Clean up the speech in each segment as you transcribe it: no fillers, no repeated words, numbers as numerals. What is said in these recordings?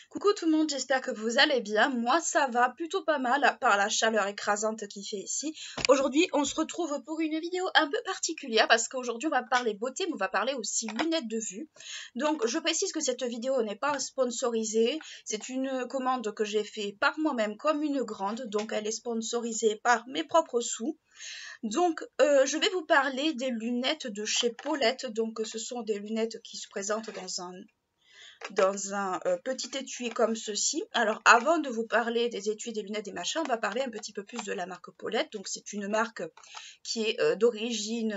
Coucou tout le monde, j'espère que vous allez bien. Moi, ça va plutôt pas mal, à part la chaleur écrasante qu'il fait ici. Aujourd'hui, on se retrouve pour une vidéo un peu particulière parce qu'aujourd'hui, on va parler beauté, mais on va parler aussi lunettes de vue. Donc, je précise que cette vidéo n'est pas sponsorisée. C'est une commande que j'ai fait par moi-même comme une grande. Donc, elle est sponsorisée par mes propres sous. Donc, je vais vous parler des lunettes de chez Paulette. Donc, ce sont des lunettes qui se présentent dans un petit étui comme ceci. Alors, avant de vous parler des étuis, des lunettes, des machins, on va parler un petit peu plus de la marque Paulette. Donc, c'est une marque qui est d'origine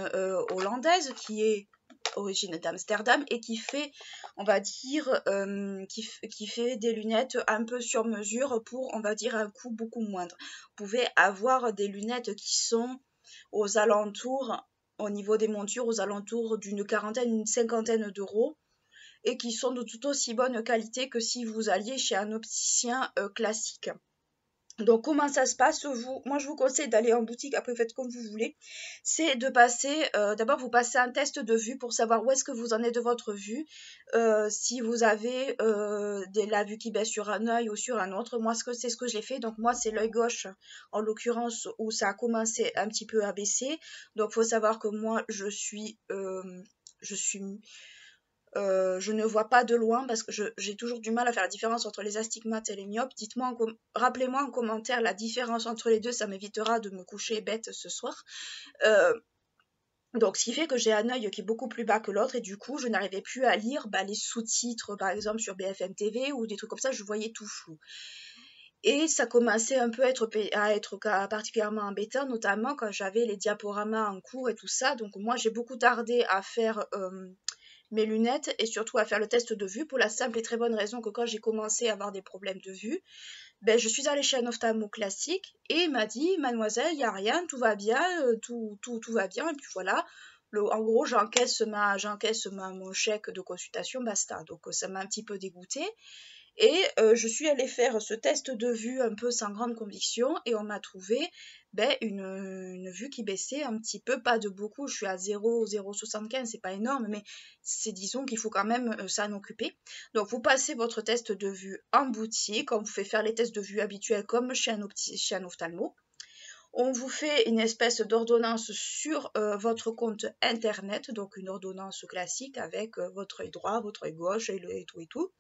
hollandaise, qui est origine d'Amsterdam et qui fait, on va dire, qui fait des lunettes un peu sur mesure pour, on va dire, un coût beaucoup moindre. Vous pouvez avoir des lunettes qui sont aux alentours, au niveau des montures, aux alentours d'une quarantaine, une cinquantaine d'euros et qui sont de tout aussi bonne qualité que si vous alliez chez un opticien classique. Donc comment ça se passe? Moi je vous conseille d'aller en boutique, après faites comme vous voulez. C'est de passer, d'abord vous passez un test de vue pour savoir où est-ce que vous en êtes de votre vue. Si vous avez la vue qui baisse sur un œil ou sur un autre. Moi c'est ce que j'ai fait. Donc moi c'est l'œil gauche en l'occurrence où ça a commencé un petit peu à baisser. Donc faut savoir que moi je ne vois pas de loin parce que j'ai toujours du mal à faire la différence entre les astigmates et les myopes. Rappelez-moi en commentaire la différence entre les deux, ça m'évitera de me coucher bête ce soir. Donc, ce qui fait que j'ai un œil qui est beaucoup plus bas que l'autre et du coup, je n'arrivais plus à lire les sous-titres, par exemple sur BFM TV ou des trucs comme ça, je voyais tout flou. Et ça commençait un peu à être particulièrement embêtant, notamment quand j'avais les diaporamas en cours et tout ça. Donc, moi, j'ai beaucoup tardé à faire mes lunettes et surtout à faire le test de vue pour la simple et très bonne raison que quand j'ai commencé à avoir des problèmes de vue, je suis allée chez un ophtalmo classique et il m'a dit mademoiselle, il n'y a rien, tout va bien, tout va bien et puis voilà. En gros, j'encaisse mon chèque de consultation, basta. Donc ça m'a un petit peu dégoûtée. Et je suis allée faire ce test de vue un peu sans grande conviction et on m'a trouvé une vue qui baissait un petit peu, pas de beaucoup, je suis à 0,075, c'est pas énorme, mais c'est disons qu'il faut quand même s'en occuper. Donc vous passez votre test de vue en boutique, on vous fait faire les tests de vue habituels comme chez un ophtalmo. On vous fait une espèce d'ordonnance sur votre compte internet, donc une ordonnance classique avec votre œil droit, votre œil gauche et tout et tout.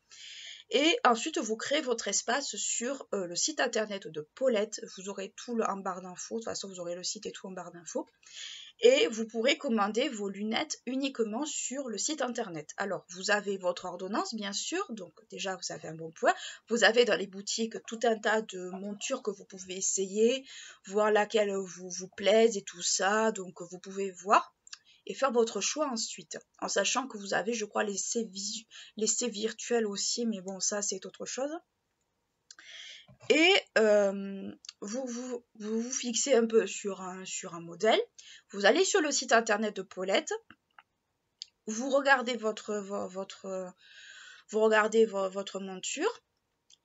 Et ensuite, vous créez votre espace sur le site internet de Paulette. Vous aurez tout en barre d'infos. De toute façon, vous aurez le site et tout en barre d'infos. Et vous pourrez commander vos lunettes uniquement sur le site internet. Alors, vous avez votre ordonnance, bien sûr. Donc, déjà, vous avez un bon point. Vous avez dans les boutiques tout un tas de montures que vous pouvez essayer, voir laquelle vous plaise et tout ça. Donc, vous pouvez voir et faire votre choix ensuite, en sachant que vous avez, je crois, l'essai virtuel aussi, mais bon, ça, c'est autre chose. Et vous fixez un peu sur un modèle, vous allez sur le site internet de Paulette, vous regardez votre monture,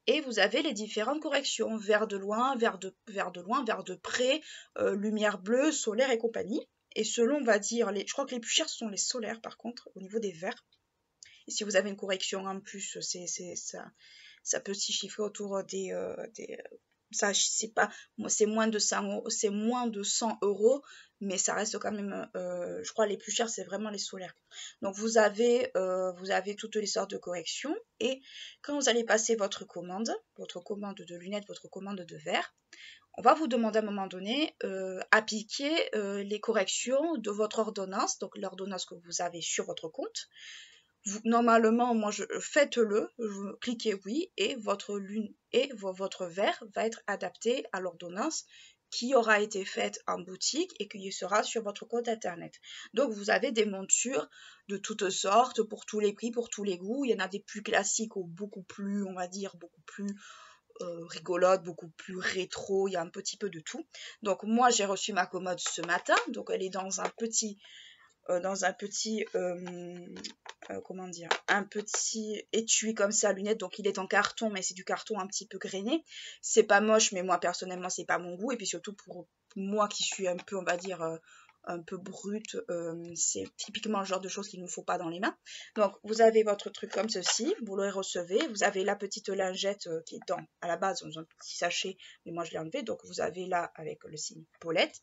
et vous avez les différentes corrections, vert de loin, vert de près, lumière bleue, solaire et compagnie. Et selon, on va dire, je crois que les plus chers sont les solaires par contre, au niveau des verts. Et si vous avez une correction en plus, ça peut s'y chiffrer autour ça, c'est pas, c'est moins de 100 €, mais ça reste quand même, je crois, les plus chers, c'est vraiment les solaires. Donc, vous avez toutes les sortes de corrections, et quand vous allez passer votre commande de lunettes, votre commande de verre, on va vous demander à un moment donné appliquer les corrections de votre ordonnance, donc l'ordonnance que vous avez sur votre compte. Normalement, faites-le, cliquez oui, et votre verre va être adapté à l'ordonnance qui aura été faite en boutique et qui sera sur votre compte internet. Donc vous avez des montures de toutes sortes, pour tous les prix, pour tous les goûts. Il y en a des plus classiques ou beaucoup plus, on va dire, beaucoup plus rigolote, beaucoup plus rétro, il y a un petit peu de tout. Donc moi j'ai reçu ma commode ce matin, donc elle est dans un petit comment dire, un petit étui comme ça à lunettes, donc il est en carton, mais c'est du carton un petit peu grainé. C'est pas moche, mais moi personnellement c'est pas mon goût, et puis surtout pour moi qui suis un peu, on va dire, un peu brutes. C'est typiquement le genre de choses qu'il ne faut pas dans les mains. Donc, vous avez votre truc comme ceci, vous le recevez. Vous avez la petite lingette qui est à la base dans un petit sachet, mais moi je l'ai enlevé. Donc, vous avez là avec le signe Paulette.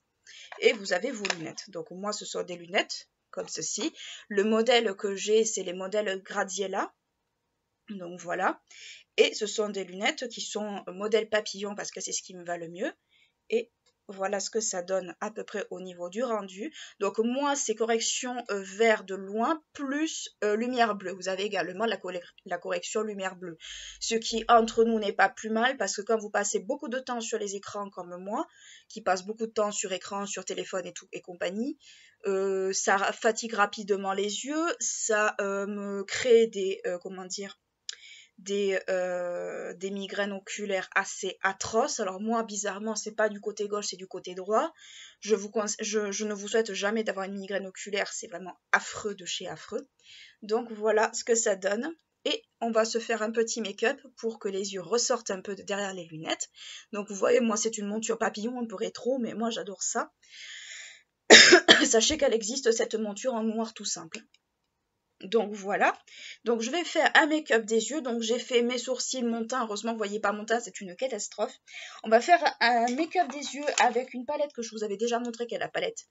Et vous avez vos lunettes. Donc, moi, ce sont des lunettes comme ceci. Le modèle que j'ai, c'est les modèles Gradiella. Donc, voilà. Et ce sont des lunettes qui sont modèle papillon parce que c'est ce qui me va le mieux. Et voilà ce que ça donne à peu près au niveau du rendu. Donc moi, c'est correction vert de loin plus lumière bleue. Vous avez également la correction lumière bleue. Ce qui, entre nous, n'est pas plus mal parce que quand vous passez beaucoup de temps sur les écrans comme moi, qui passe beaucoup de temps sur écran, sur téléphone et compagnie, ça fatigue rapidement les yeux, ça me crée des migraines oculaires assez atroces. Alors moi, bizarrement, c'est pas du côté gauche, c'est du côté droit. Je ne vous souhaite jamais d'avoir une migraine oculaire, c'est vraiment affreux de chez affreux. Donc voilà ce que ça donne. Et on va se faire un petit make-up pour que les yeux ressortent un peu de derrière les lunettes. Donc vous voyez, moi c'est une monture papillon un peu rétro, mais moi j'adore ça. Sachez qu'elle existe, cette monture en noir tout simple. Donc voilà, donc je vais faire un make-up des yeux, donc j'ai fait mes sourcils, mon teint, heureusement vous voyez pas mon teint, c'est une catastrophe. On va faire un make-up des yeux avec une palette que je vous avais déjà montré, qui est la palette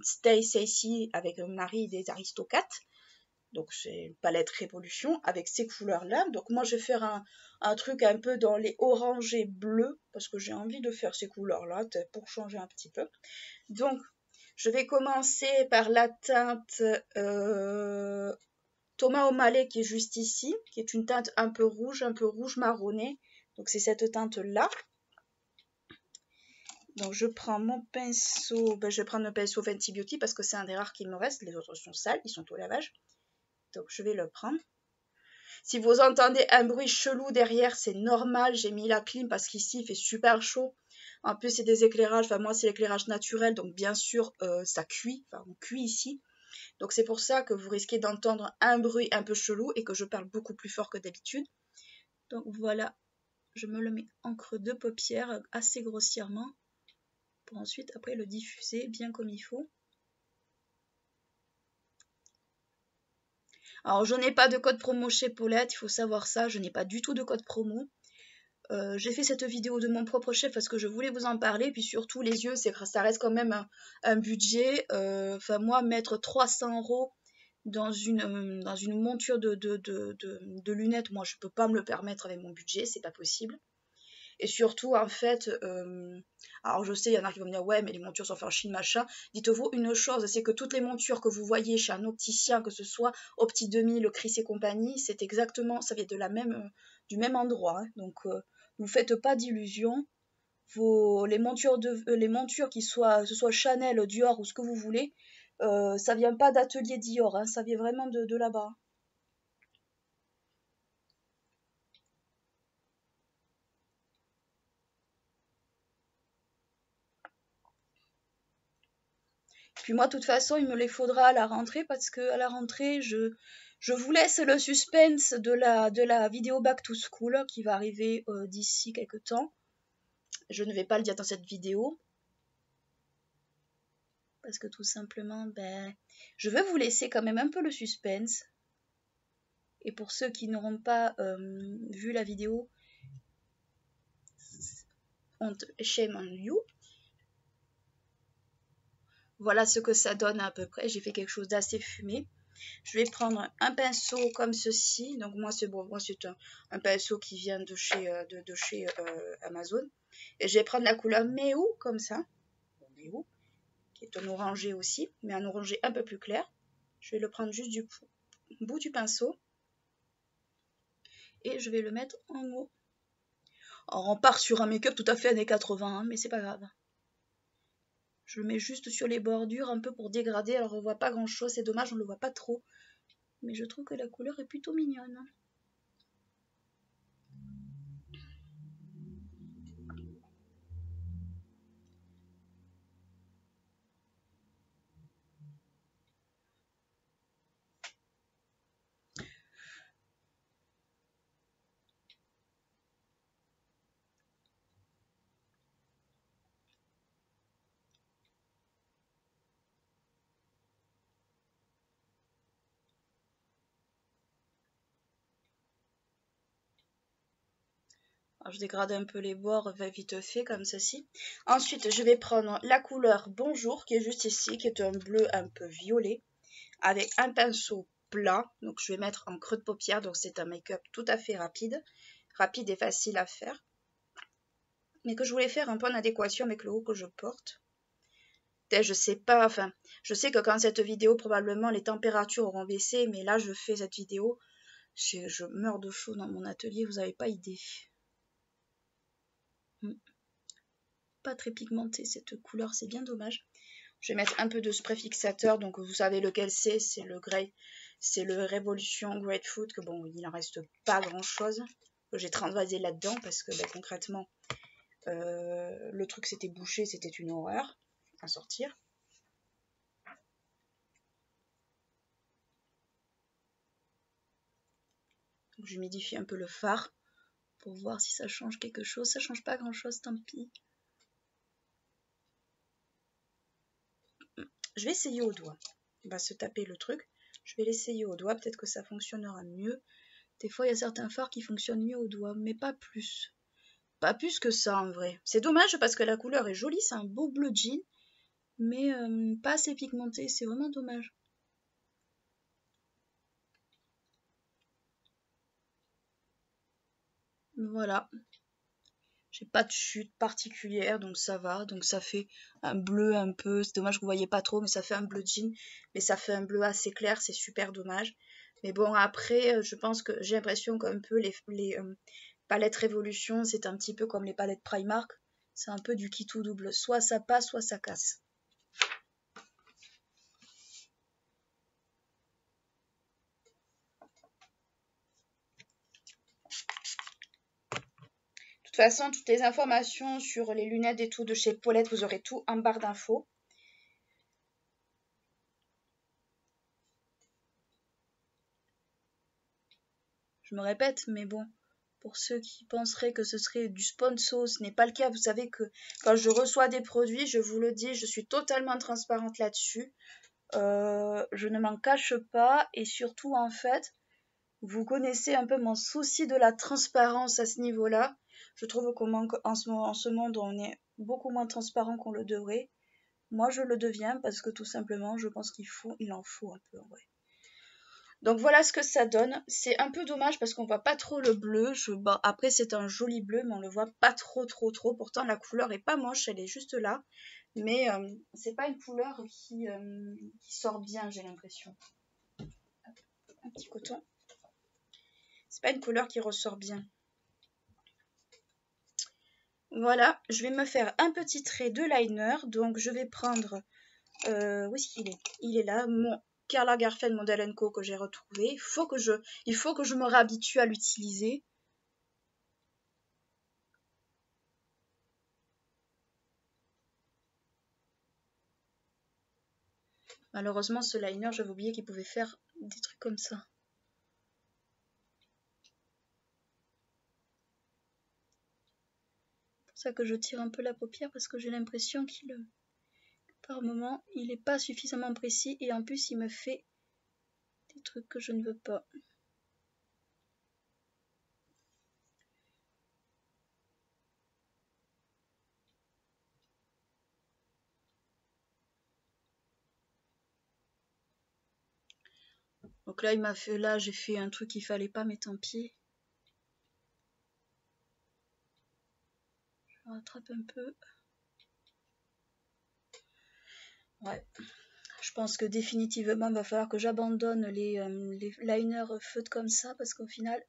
Stay Sassy avec Marie des Aristocates. Donc c'est une palette Révolution avec ces couleurs-là. Donc moi je vais faire un truc un peu dans les orangés bleus, parce que j'ai envie de faire ces couleurs-là, pour changer un petit peu. Donc je vais commencer par la teinte Thomas O'Malley qui est juste ici, qui est une teinte un peu rouge marronné. Donc c'est cette teinte-là. Donc je prends mon pinceau, je vais prendre le pinceau Fenty Beauty parce que c'est un des rares qui me reste. Les autres sont sales, ils sont au lavage. Donc je vais le prendre. Si vous entendez un bruit chelou derrière, c'est normal. J'ai mis la clim parce qu'ici il fait super chaud. En plus c'est des éclairages, moi c'est l'éclairage naturel, donc bien sûr ça cuit, on cuit ici. Donc c'est pour ça que vous risquez d'entendre un bruit un peu chelou et que je parle beaucoup plus fort que d'habitude. Donc voilà, je me le mets en creux de paupière assez grossièrement pour ensuite après le diffuser bien comme il faut. Alors je n'ai pas de code promo chez Paulette, il faut savoir ça, je n'ai pas du tout de code promo. J'ai fait cette vidéo de mon propre chef parce que je voulais vous en parler, puis surtout les yeux, ça reste quand même un budget. Moi, mettre 300 € dans une monture de lunettes, moi je peux pas me le permettre avec mon budget, c'est pas possible. Et surtout, en fait, alors je sais, il y en a qui vont me dire ouais, mais les montures sont faites en Chine, machin. Dites-vous une chose, c'est que toutes les montures que vous voyez chez un opticien, que ce soit Opti 2000, Chris et compagnie, c'est exactement, ça vient du même endroit. Hein. Donc, ne vous faites pas d'illusions. Les montures qui ce soit Chanel, Dior ou ce que vous voulez, ça vient pas d'atelier Dior, hein, ça vient vraiment de là-bas. Puis moi, de toute façon, il me les faudra à la rentrée parce que à la rentrée, je vous laisse le suspense de la vidéo Back to School qui va arriver d'ici quelques temps. Je ne vais pas le dire dans cette vidéo parce que tout simplement, je veux vous laisser quand même un peu le suspense. Et pour ceux qui n'auront pas vu la vidéo, shame on you. Voilà ce que ça donne à peu près. J'ai fait quelque chose d'assez fumé. Je vais prendre un pinceau comme ceci. Donc moi c'est un pinceau qui vient de chez Amazon. Et je vais prendre la couleur Meu comme ça. Meu, qui est un orangé aussi, mais un orangé un peu plus clair. Je vais le prendre juste du bout du pinceau. Et je vais le mettre en haut. Alors on part sur un make-up tout à fait années 80, hein, mais c'est pas grave. Je le mets juste sur les bordures un peu pour dégrader. Alors on voit pas grand chose, c'est dommage, on le voit pas trop. Mais je trouve que la couleur est plutôt mignonne. Alors, je dégrade un peu les bords vite fait comme ceci. Ensuite, je vais prendre la couleur Bonjour qui est juste ici, qui est un bleu un peu violet, avec un pinceau plat. Donc, je vais mettre en creux de paupière. Donc, c'est un make-up tout à fait rapide et facile à faire, mais que je voulais faire un peu en adéquation avec le haut que je porte. Je sais pas, enfin, je sais que quand cette vidéo, probablement les températures auront baissé, mais là, je fais cette vidéo, je meurs de chaud dans mon atelier, vous n'avez pas idée. Pas très pigmenté cette couleur, c'est bien dommage. Je vais mettre un peu de spray fixateur, donc vous savez lequel c'est le Grey, c'est le Révolution Grapefruit, que bon, il en reste pas grand chose, que j'ai transvasé là-dedans, parce que ben, concrètement, le truc s'était bouché, c'était une horreur à sortir. Donc j'humidifie un peu le fard pour voir si ça change quelque chose. Ça change pas grand chose, tant pis. Je vais essayer au doigt. On va se taper le truc. Je vais l'essayer au doigt, peut-être que ça fonctionnera mieux. Des fois, il y a certains fards qui fonctionnent mieux au doigt, mais pas plus. Pas plus que ça en vrai. C'est dommage parce que la couleur est jolie, c'est un beau bleu jean, mais pas assez pigmenté, c'est vraiment dommage. Voilà. J'ai pas de chute particulière, donc ça va. Donc ça fait un bleu un peu. C'est dommage que vous voyez pas trop, mais ça fait un bleu jean. Mais ça fait un bleu assez clair, c'est super dommage. Mais bon, après, je pense que j'ai l'impression qu'un peu les palettes Révolution, c'est un petit peu comme les palettes Primark. C'est un peu du qui tout double. Soit ça passe, soit ça casse. De toute façon, toutes les informations sur les lunettes et tout de chez Paulette, vous aurez tout en barre d'infos. Je me répète, mais bon, pour ceux qui penseraient que ce serait du sponsor, ce n'est pas le cas. Vous savez que quand je reçois des produits, je vous le dis, je suis totalement transparente là-dessus. Je ne m'en cache pas et surtout, en fait, vous connaissez un peu mon souci de la transparence à ce niveau-là. Je trouve qu'en ce monde, on est beaucoup moins transparent qu'on le devrait. Moi, je le deviens parce que tout simplement, je pense il en faut un peu en vrai. Donc voilà ce que ça donne. C'est un peu dommage parce qu'on voit pas trop le bleu. Bon, après c'est un joli bleu, mais on le voit pas trop. Pourtant la couleur est pas moche, elle est juste là. Mais c'est pas une couleur qui sort bien, j'ai l'impression. Un petit coton. C'est pas une couleur qui ressort bien. Voilà, je vais me faire un petit trait de liner. Donc je vais prendre... où est-ce qu'il est? Il est là, mon Karl Lagerfeld Model & Co que j'ai retrouvé. Il faut que je me réhabitue à l'utiliser. Malheureusement, ce liner, j'avais oublié qu'il pouvait faire des trucs comme ça. C'est pour ça que je tire un peu la paupière parce que j'ai l'impression par moment, il n'est pas suffisamment précis et en plus, il me fait des trucs que je ne veux pas. Donc là, j'ai fait un truc qu'il fallait pas, mais tant pis. Je rattrape un peu. Ouais. Je pense que définitivement, il va falloir que j'abandonne les liners feutres comme ça parce qu'au final,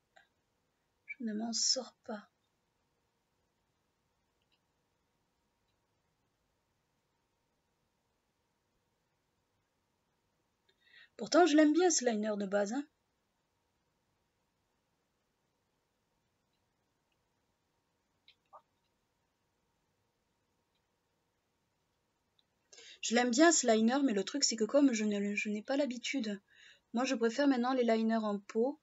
je ne m'en sors pas. Pourtant, je l'aime bien ce liner de base. Hein. Je l'aime bien ce liner, mais le truc c'est que comme je n'ai pas l'habitude, moi je préfère maintenant les liners en peau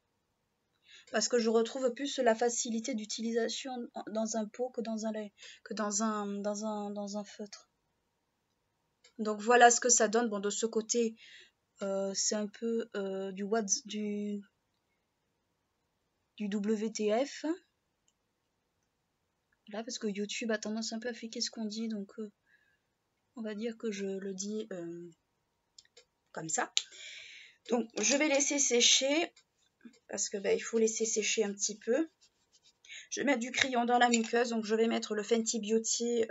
parce que je retrouve plus la facilité d'utilisation dans un pot que dans un feutre. Donc voilà ce que ça donne. Bon, de ce côté, c'est un peu du WTF. Voilà, parce que YouTube a tendance un peu à fliquer ce qu'on dit, donc on va dire que je le dis comme ça. Donc je vais laisser sécher, parce que il faut laisser sécher un petit peu. Je vais mettre du crayon dans la muqueuse, donc je vais mettre le Fenty Beauty,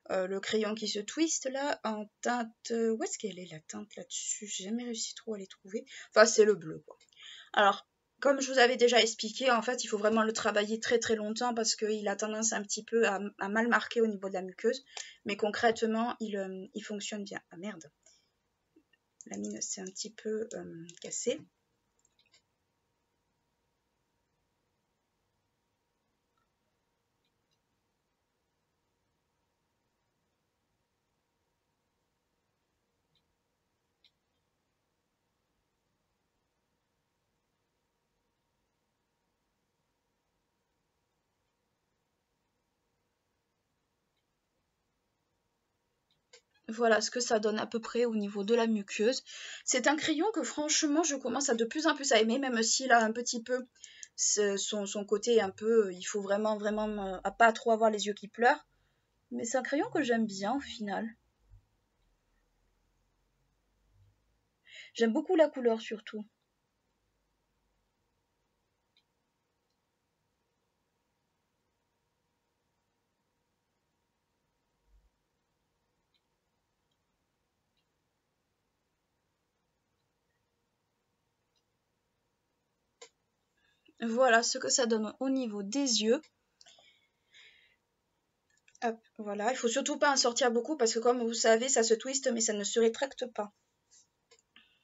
le crayon qui se twiste là, en teinte... où est-ce qu'elle est la teinte là-dessus? J'ai jamais réussi trop à les trouver. Enfin, c'est le bleu, quoi. Alors, comme je vous avais déjà expliqué, en fait, il faut vraiment le travailler très très longtemps parce qu'il a tendance un petit peu à mal marquer au niveau de la muqueuse. Mais concrètement, il fonctionne bien. Ah merde, la mine s'est un petit peu cassée. Voilà ce que ça donne à peu près au niveau de la muqueuse. C'est un crayon que franchement je commence à de plus en plus à aimer, même s'il a un petit peu son côté un peu, il faut vraiment à pas trop avoir les yeux qui pleurent. Mais c'est un crayon que j'aime bien au final. J'aime beaucoup la couleur surtout. Voilà ce que ça donne au niveau des yeux. Hop, voilà, il faut surtout pas en sortir beaucoup parce que comme vous savez, ça se twiste mais ça ne se rétracte pas.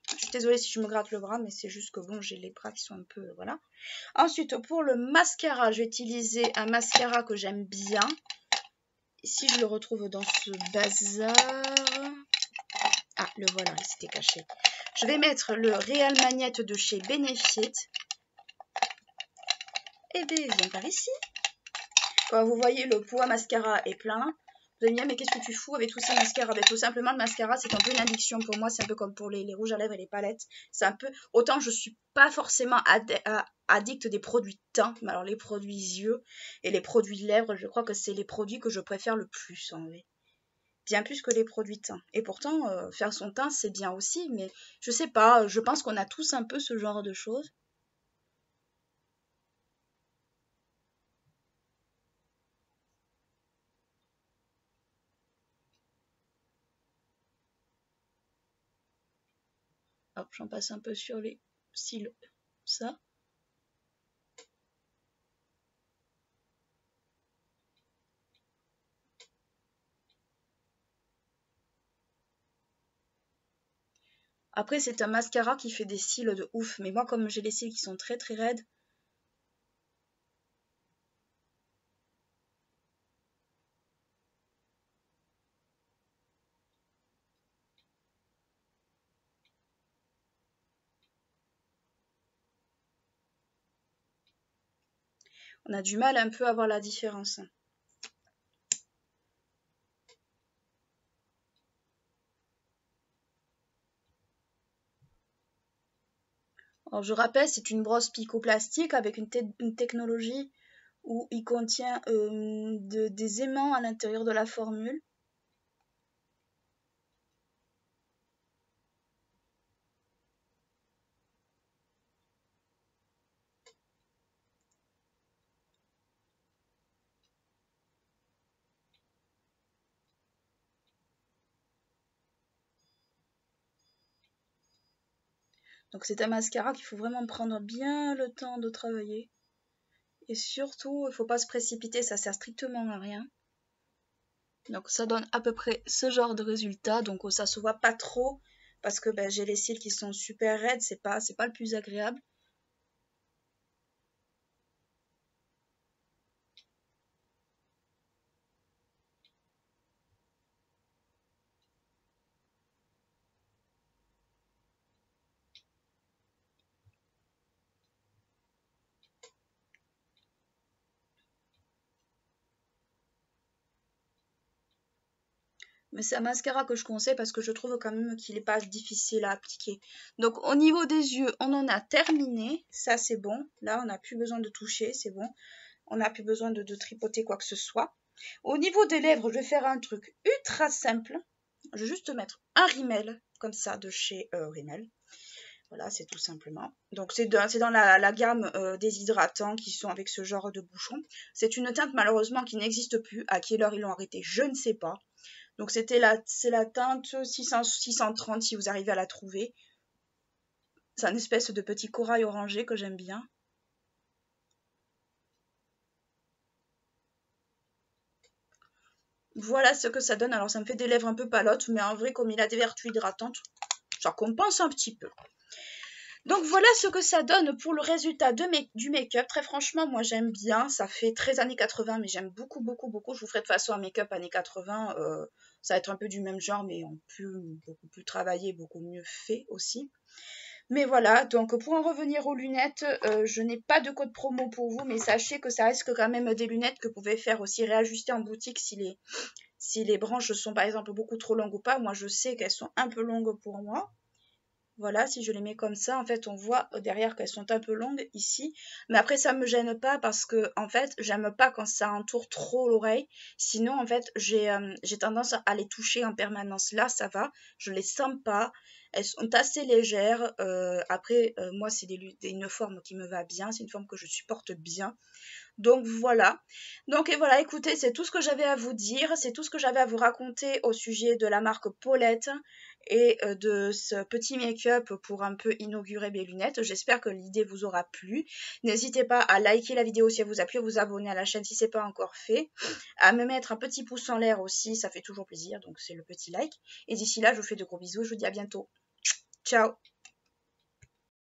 Je suis désolée si je me gratte le bras, mais c'est juste que bon, j'ai les bras qui sont un peu... voilà. Ensuite, pour le mascara, je vais utiliser un mascara que j'aime bien. Ici, je le retrouve dans ce bazar. Ah, le voilà, il s'était caché. Je vais mettre le Real Magnette de chez Benefit. Eh bien, viens par ici. Quand vous voyez le poids mascara est plein, vous allez me dire mais qu'est-ce que tu fous avec tous ces mascaras? Tout simplement le mascara c'est un peu une addiction pour moi, c'est un peu comme pour les rouges à lèvres et les palettes. C'est un peu, autant je suis pas forcément addict des produits teint, mais alors les produits yeux et les produits lèvres, je crois que c'est les produits que je préfère le plus en vrai. Bien plus que les produits teint. Et pourtant, faire son teint c'est bien aussi, mais je sais pas, je pense qu'on a tous un peu ce genre de choses. Hop, j'en passe un peu sur les cils, ça. Après, c'est un mascara qui fait des cils de ouf. Mais moi, comme j'ai les cils qui sont très très raides, on a du mal un peu à voir la différence. Alors, je rappelle, c'est une brosse picoplastique avec une technologie où il contient des aimants à l'intérieur de la formule. Donc, c'est un mascara qu'il faut vraiment prendre bien le temps de travailler. Et surtout, il ne faut pas se précipiter, ça sert strictement à rien. Donc ça donne à peu près ce genre de résultat. Donc ça se voit pas trop parce que j'ai les cils qui sont super raides, c'est pas le plus agréable. Mais c'est un mascara que je conseille parce que je trouve quand même qu'il n'est pas difficile à appliquer. Donc au niveau des yeux, on en a terminé. Ça c'est bon. Là, on n'a plus besoin de toucher, c'est bon. On n'a plus besoin de tripoter quoi que ce soit. Au niveau des lèvres, je vais faire un truc ultra simple. Je vais juste mettre un rímel, comme ça, de chez Rimmel. Voilà, c'est tout simplement. Donc, c'est dans la gamme des hydratants qui sont avec ce genre de bouchon. C'est une teinte, malheureusement, qui n'existe plus. À quelle heure ils l'ont arrêté, je ne sais pas. Donc, c'est la teinte 630, si vous arrivez à la trouver. C'est une espèce de petit corail orangé que j'aime bien. Voilà ce que ça donne. Alors, ça me fait des lèvres un peu palotes, mais en vrai, comme il a des vertus hydratantes, ça compense un petit peu. Donc voilà ce que ça donne pour le résultat du make-up. Très franchement, moi j'aime bien. Ça fait très années 80, mais j'aime beaucoup, beaucoup, beaucoup. Je vous ferai de toute façon un make-up années 80. Ça va être un peu du même genre, mais beaucoup plus travaillé, beaucoup mieux fait aussi. Mais voilà, donc pour en revenir aux lunettes, je n'ai pas de code promo pour vous, mais sachez que ça reste quand même des lunettes que vous pouvez faire aussi réajuster en boutique si les branches sont par exemple beaucoup trop longues ou pas. Moi je sais qu'elles sont un peu longues pour moi. Voilà, si je les mets comme ça, en fait, on voit derrière qu'elles sont un peu longues ici. Mais après, ça me gêne pas parce que, en fait, j'aime pas quand ça entoure trop l'oreille. Sinon, en fait, j'ai tendance à les toucher en permanence. Là, ça va, je les sens pas. Elles sont assez légères. Après, moi, c'est une forme qui me va bien. C'est une forme que je supporte bien. Donc voilà. Donc et voilà, écoutez, c'est tout ce que j'avais à vous dire, c'est tout ce que j'avais à vous raconter au sujet de la marque Paulette et de ce petit make-up pour un peu inaugurer mes lunettes. J'espère que l'idée vous aura plu. N'hésitez pas à liker la vidéo si elle vous a plu, à vous abonner à la chaîne si ce n'est pas encore fait, à me mettre un petit pouce en l'air aussi, ça fait toujours plaisir, donc c'est le petit like. Et d'ici là, je vous fais de gros bisous, je vous dis à bientôt. Ciao!